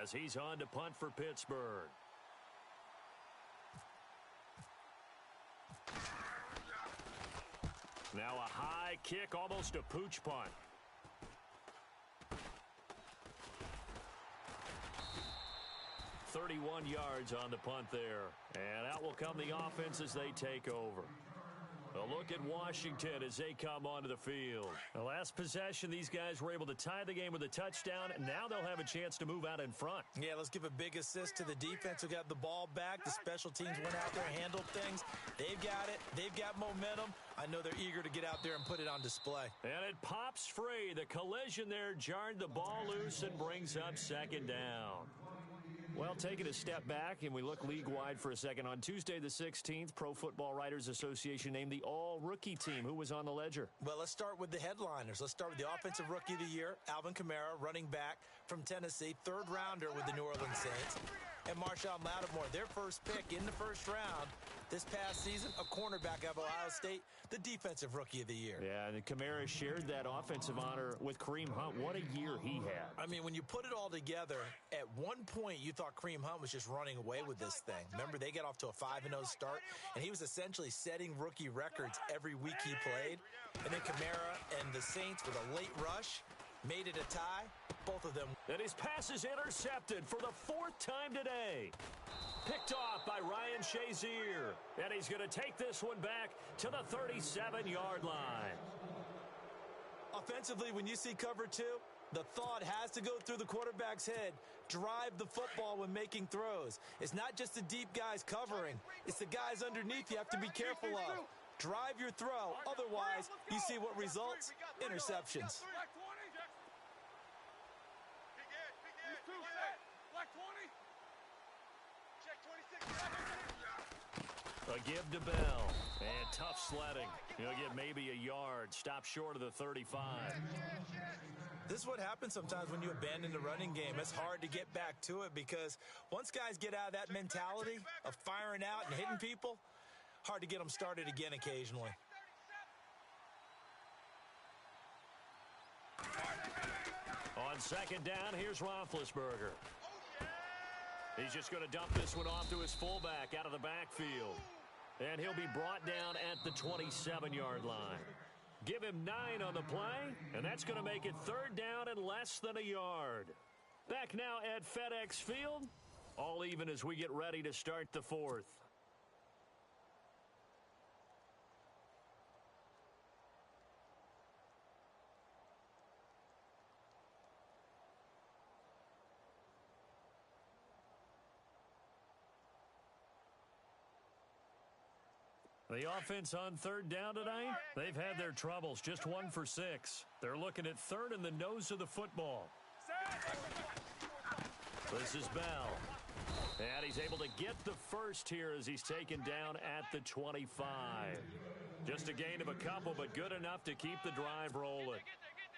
as he's on to punt for Pittsburgh. Now a high kick, almost a pooch punt. "31 yards on the punt there. And out will come the offense as they take over. A look at Washington as they come onto the field. The last possession, these guys were able to tie the game with a touchdown. Now they'll have a chance to move out in front. Yeah, let's give a big assist to the defense who got the ball back. The special teams went out there and handled things. They've got it. They've got momentum. I know they're eager to get out there and put it on display. And it pops free. The collision there jarred the ball loose and brings up second down. Well, taking a step back, and we look league-wide for a second. On Tuesday the 16th, Pro Football Writers Association named the all-rookie team. Who was on the ledger? Well, let's start with the headliners. Let's start with the Offensive Rookie of the Year, Alvin Kamara, running back from Tennessee, third-rounder with the New Orleans Saints. And Marshawn Lattimore, their first pick in the first round this past season, a cornerback of Ohio State, the Defensive Rookie of the Year. Yeah, and Kamara shared that offensive honor with Kareem Hunt. What a year he had. I mean, when you put it all together, at one point you thought Kareem Hunt was just running away with this thing. Remember, they got off to a 5-0 start, and he was essentially setting rookie records every week he played. And then Kamara and the Saints with a late rush made it a tie. Both of them. And his pass is intercepted for the fourth time today. Picked off by Ryan Shazier. And he's going to take this one back to the 37-yard line. Offensively, when you see cover two, the thought has to go through the quarterback's head. Drive the football when making throws. It's not just the deep guys covering. It's the guys underneath you have to be careful of. Drive your throw. Otherwise, you see what results? Interceptions. A give to Bell. And tough sledding. He'll get maybe a yard. Stop short of the 35. This is what happens sometimes when you abandon the running game. It's hard to get back to it because once guys get out of that mentality of firing out and hitting people, hard to get them started again occasionally. On second down, here's Roethlisberger. He's just going to dump this one off to his fullback out of the backfield. And he'll be brought down at the 27-yard line. Give him 9 on the play, and that's going to make it third down and less than a yard. Back now at FedEx Field. All even as we get ready to start the fourth. The offense on third down tonight, they've had their troubles. Just 1 for 6. They're looking at third in the nose of the football. This is Bell. And he's able to get the first here as he's taken down at the 25. Just a gain of a couple, but good enough to keep the drive rolling.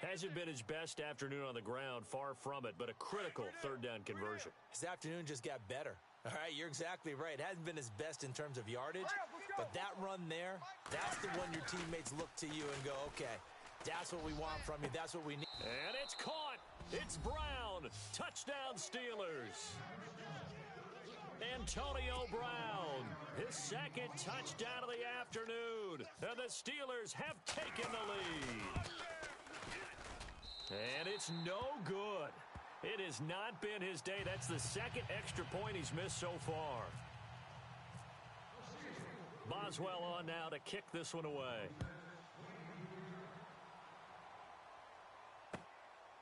Hasn't been his best afternoon on the ground, far from it, but a critical third down conversion. His afternoon just got better. All right, you're exactly right. It hasn't been his best in terms of yardage, but that run there, that's the one your teammates look to you and go, okay, that's what we want from you. That's what we need. And it's caught. It's Brown. Touchdown Steelers. Antonio Brown, his second touchdown of the afternoon. And the Steelers have taken the lead. And it's no good. It has not been his day. That's the second extra point he's missed so far. Boswell on now to kick this one away.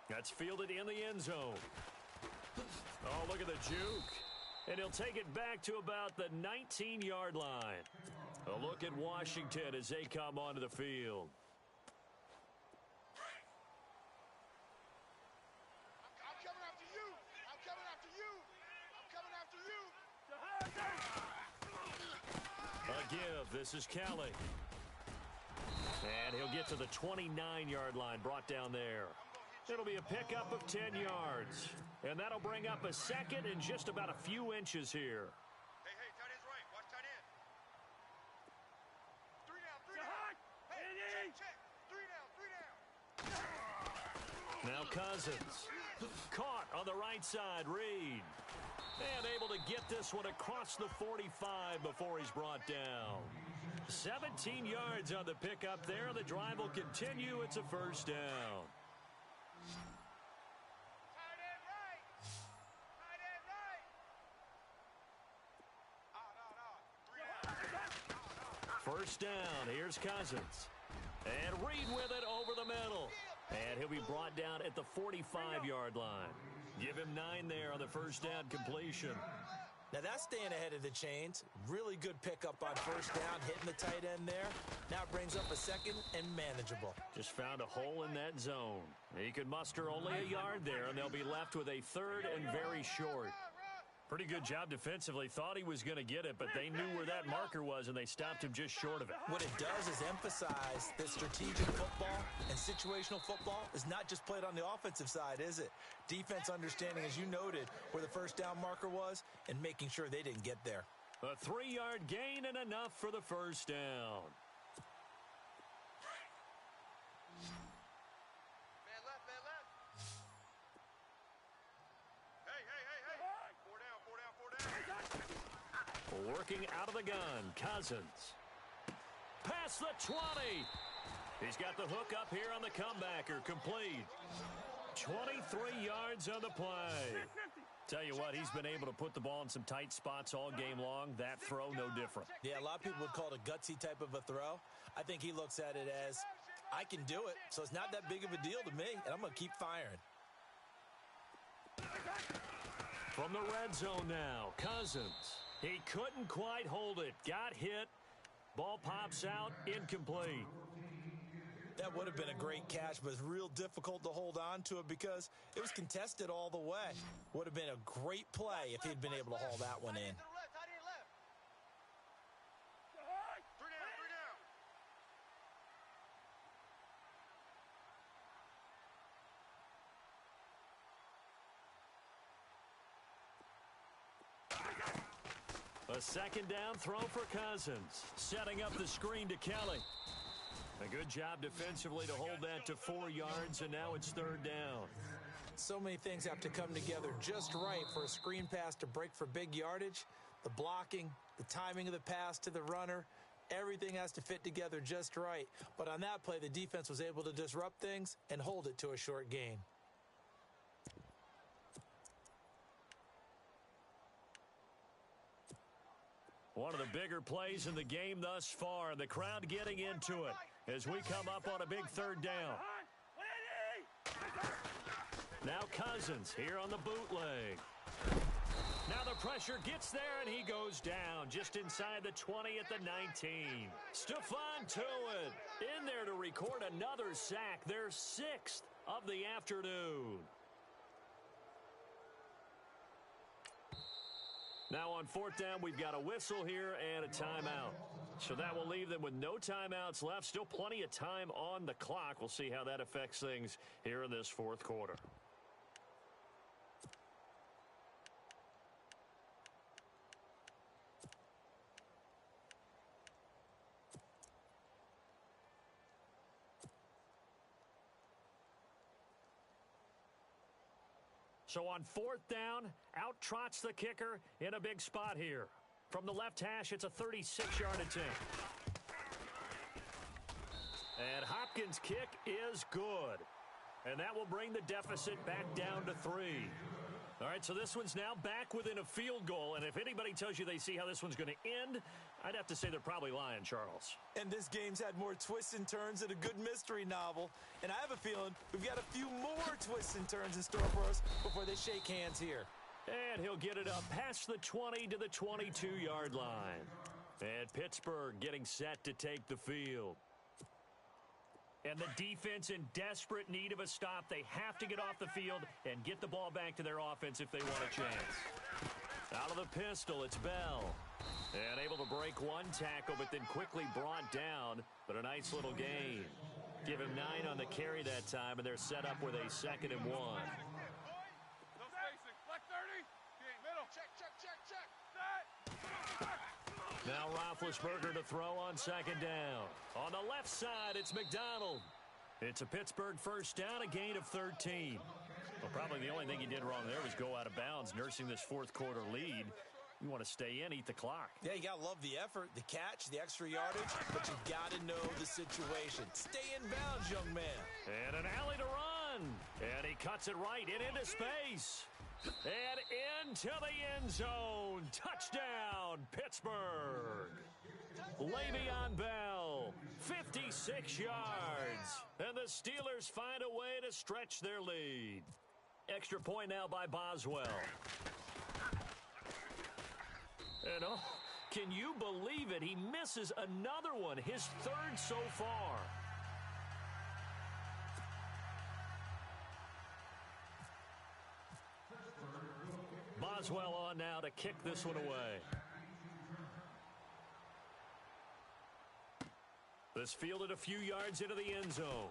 That's fielded in the end zone. Oh, look at the juke. And he'll take it back to about the 19-yard line. A look at Washington as they come onto the field. A give. This is Kelly. And he'll get to the 29-yard line, brought down there. It'll be a pickup of 10 yards. And that'll bring up a second and just about a few inches here. Hey, tight end's right. Watch tight end. 3 down. Hey, check. 3 down. Now Cousins. Caught on the right side, Reed. And able to get this one across the 45 before he's brought down. 17 yards on the pickup there. The drive will continue. It's a first down. First down. Here's Cousins. And Reed with it over the middle. And he'll be brought down at the 45-yard line. Give him 9 there on the first down completion. Now that's staying ahead of the chains. Really good pickup on first down, hitting the tight end there. Now it brings up a second and manageable. Just found a hole in that zone. He could muster only a yard there, and they'll be left with a third and very short. Pretty good job defensively. Thought he was going to get it, but they knew where that marker was, and they stopped him just short of it. What it does is emphasize that strategic football and situational football is not just played on the offensive side, is it? Defense understanding, as you noted, where the first down marker was and making sure they didn't get there. A 3-yard gain and enough for the first down. Working out of the gun, Cousins. Past the 20. He's got the hook up here on the comebacker, complete. 23 yards on the play. Tell you what, he's been able to put the ball in some tight spots all game long. That throw, no different. Yeah, a lot of people would call it a gutsy type of a throw. I think he looks at it as, I can do it, so it's not that big of a deal to me, and I'm going to keep firing. From the red zone now, Cousins. He couldn't quite hold it. Got hit. Ball pops out. Incomplete. That would have been a great catch, but it's real difficult to hold on to it because it was contested all the way. Would have been a great play if he'd been able to haul that one in. A second down throw for Cousins. Setting up the screen to Kelly. A good job defensively to hold that to 4 yards, and now it's third down. So many things have to come together just right for a screen pass to break for big yardage. The blocking, the timing of the pass to the runner, everything has to fit together just right. But on that play, the defense was able to disrupt things and hold it to a short gain. One of the bigger plays in the game thus far. The crowd getting into it as we come up on a big third down. Now Cousins here on the bootleg. Now the pressure gets there, and he goes down just inside the 20 at the 19. Stephon Tuitt in there to record another sack, their 6th of the afternoon. Now on fourth down, we've got a whistle here and a timeout. So that will leave them with no timeouts left. Still plenty of time on the clock. We'll see how that affects things here in this fourth quarter. So on fourth down, out trots the kicker in a big spot here. From the left hash, it's a 36-yard attempt. And Hopkins' kick is good. And that will bring the deficit back down to 3. All right, so this one's now back within a field goal. And if anybody tells you they see how this one's going to end, I'd have to say they're probably lying, Charles. And this game's had more twists and turns than a good mystery novel. And I have a feeling we've got a few more twists and turns in store for us before they shake hands here. And he'll get it up past the 20 to the 22-yard line. And Pittsburgh getting set to take the field. And the defense in desperate need of a stop. They have to get off the field and get the ball back to their offense if they want a chance. Out of the pistol, it's Bell. And able to break one tackle, but then quickly brought down. But a nice little gain. Give him 9 on the carry that time, and they're set up with a 2nd and 1. No spacing. Black 30. Middle. Check. Now Roethlisberger to throw on second down. On the left side, it's McDonald. It's a Pittsburgh first down, a gain of 13. Well, probably the only thing he did wrong there was go out of bounds, nursing this fourth quarter lead. You want to stay in, eat the clock. Yeah, you got to love the effort, the catch, the extra yardage, but you got to know the situation. Stay in bounds, young man. And an alley to run. And he cuts it right into space. And into the end zone. Touchdown, Pittsburgh. Le'Veon Bell, 56 yards. And the Steelers find a way to stretch their lead. Extra point now by Boswell. And oh, can you believe it? He misses another one, his third so far. Boswell on now to kick this one away. This fielded a few yards into the end zone.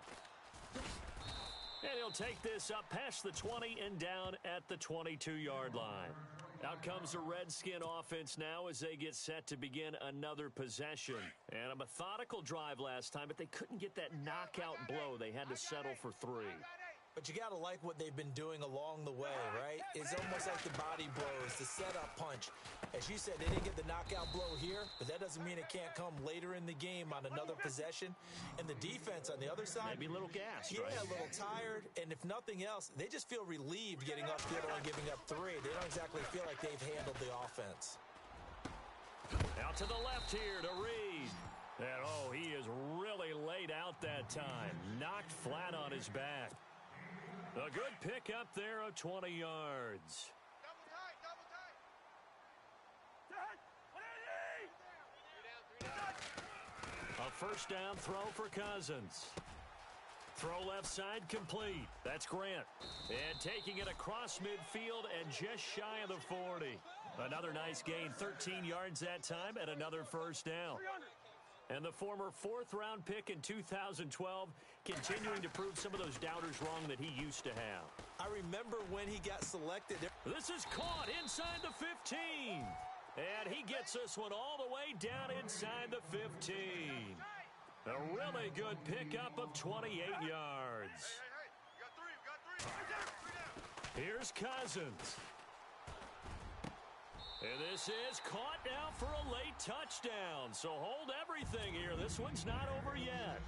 And he'll take this up past the 20 and down at the 22-yard line. Out comes the Redskin offense now as they get set to begin another possession. And a methodical drive last time, but they couldn't get that knockout blow. They had to settle for 3. But you got to like what they've been doing along the way, right? It's almost like the body blows, the setup punch. As you said, they didn't get the knockout blow here, but that doesn't mean it can't come later in the game on another possession. And the defense on the other side, maybe a little gassed, yeah, right? a little tired. And if nothing else, they just feel relieved getting upfield and giving up 3. They don't exactly feel like they've handled the offense. Out to the left here to Reed. And oh, he is really laid out that time. Knocked flat on his back. A good pickup there of 20 yards. Double tight, double tight. A first down throw for Cousins. Throw left side complete. That's Grant. And taking it across midfield and just shy of the 40. Another nice gain, 13 yards that time, and another first down. And the former fourth-round pick in 2012 continuing to prove some of those doubters wrong that he used to have. I remember when he got selected. This is caught inside the 15. And he gets this one all the way down inside the 15. A really good pickup of 28 yards. Hey, you got 3, you got 3. Here's Cousins. And this is caught now for a late touchdown. So hold everything here. This one's not over yet.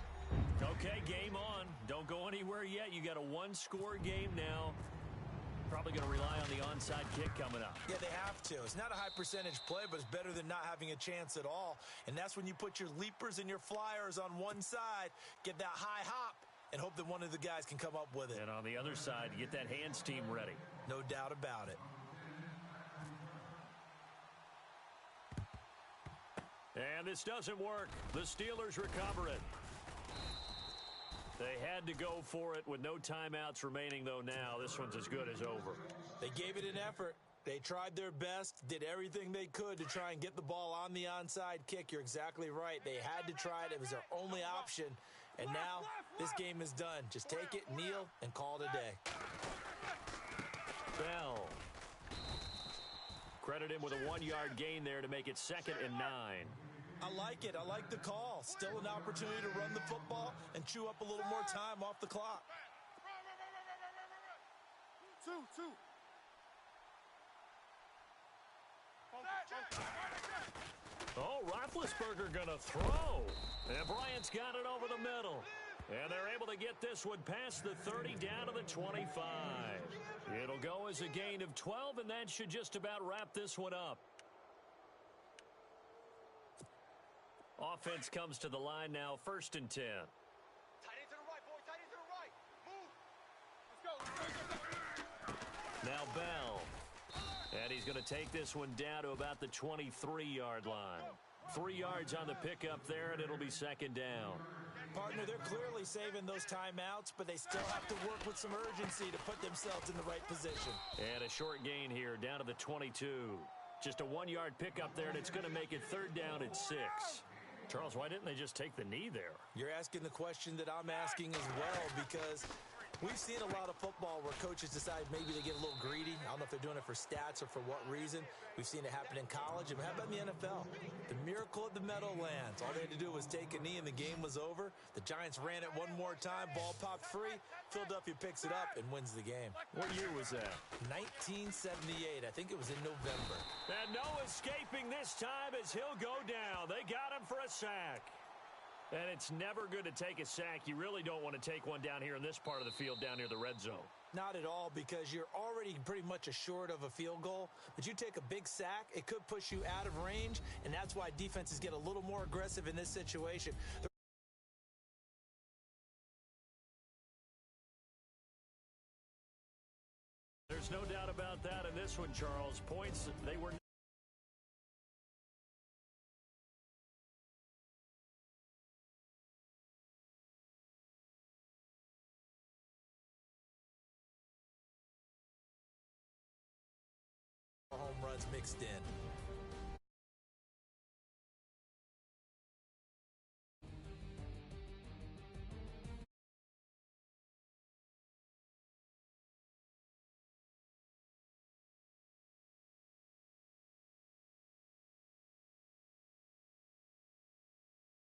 Okay, game on. Don't go anywhere yet. You got a one-score game now. Probably going to rely on the onside kick coming up. Yeah, they have to. It's not a high percentage play, but it's better than not having a chance at all. And that's when you put your leapers and your flyers on one side, get that high hop, and hope that one of the guys can come up with it. And on the other side, get that hands team ready. No doubt about it. And this doesn't work. The Steelers recover it. They had to go for it with no timeouts remaining, though, now. This one's as good as over. They gave it an effort. They tried their best, did everything they could to try and get the ball on the onside kick. You're exactly right. They had to try it. It was their only option. And now this game is done. Just take it, kneel, and call it a day. Bell. Credit him with a 1-yard gain there to make it 2nd and 9. I like it. I like the call. Still an opportunity to run the football and chew up a little more time off the clock. Two. Oh, Roethlisberger gonna throw. And Bryant's got it over the middle. And they're able to get this one past the 30 down to the 25. It'll go as a gain of 12, and that should just about wrap this one up. Offense comes to the line now, 1st and 10. Tight end to the right, boy. Tight end to the right. Move. Let's go. Now Bell. And he's going to take this one down to about the 23-yard line. 3 yards on the pickup there, and it'll be 2nd down. Partner, they're clearly saving those timeouts, but they still have to work with some urgency to put themselves in the right position. And a short gain here, down to the 22. Just a 1-yard pickup there, and it's going to make it 3rd down at 6. Charles, why didn't they just take the knee there? You're asking the question that I'm asking as well, because we've seen a lot of football where coaches decide maybe they get a little greedy. I don't know if they're doing it for stats or for what reason. We've seen it happen in college. And how about in the NFL? The miracle of the Meadowlands. All they had to do was take a knee and the game was over. The Giants ran it one more time. Ball popped free. Philadelphia picks it up and wins the game. What year was that? 1978. I think it was in November. And no escaping this time as he'll go down. They got him for a sack. And it's never good to take a sack. You really don't want to take one down here in this part of the field down near the red zone. Not at all, because you're already pretty much assured of a field goal. But you take a big sack, it could push you out of range, and that's why defenses get a little more aggressive in this situation. There's no doubt about that in this one, Charles. Points, they were home runs mixed in.